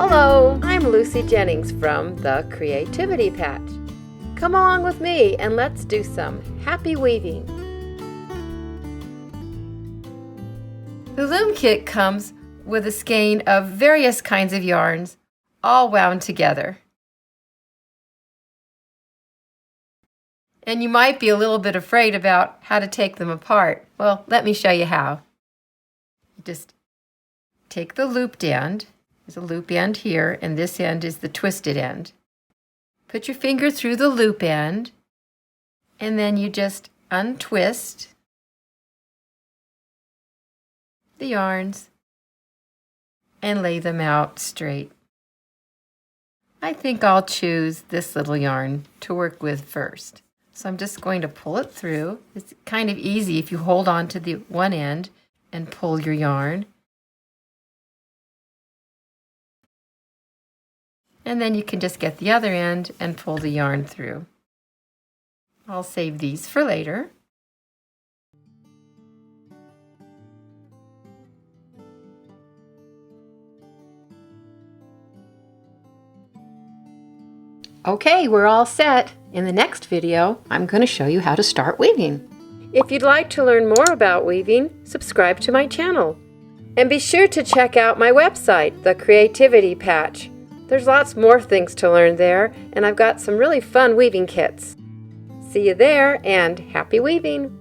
Hello, I'm Lucy Jennings from the Creativity Patch. Come along with me and let's do some happy weaving. The loom kit comes with a skein of various kinds of yarns, all wound together. And you might be a little bit afraid about how to take them apart. Well, let me show you how. Just take the looped end. There's a loop end here, and this end is the twisted end. Put your finger through the loop end, and then you just untwist the yarns and lay them out straight. I think I'll choose this little yarn to work with first. So I'm just going to pull it through. It's kind of easy if you hold on to the one end and pull your yarn. And then you can just get the other end and pull the yarn through. I'll save these for later. Okay, we're all set. In the next video, I'm going to show you how to start weaving. If you'd like to learn more about weaving, subscribe to my channel. And be sure to check out my website, The Creativity Patch. There's lots more things to learn there, and I've got some really fun weaving kits. See you there, and happy weaving!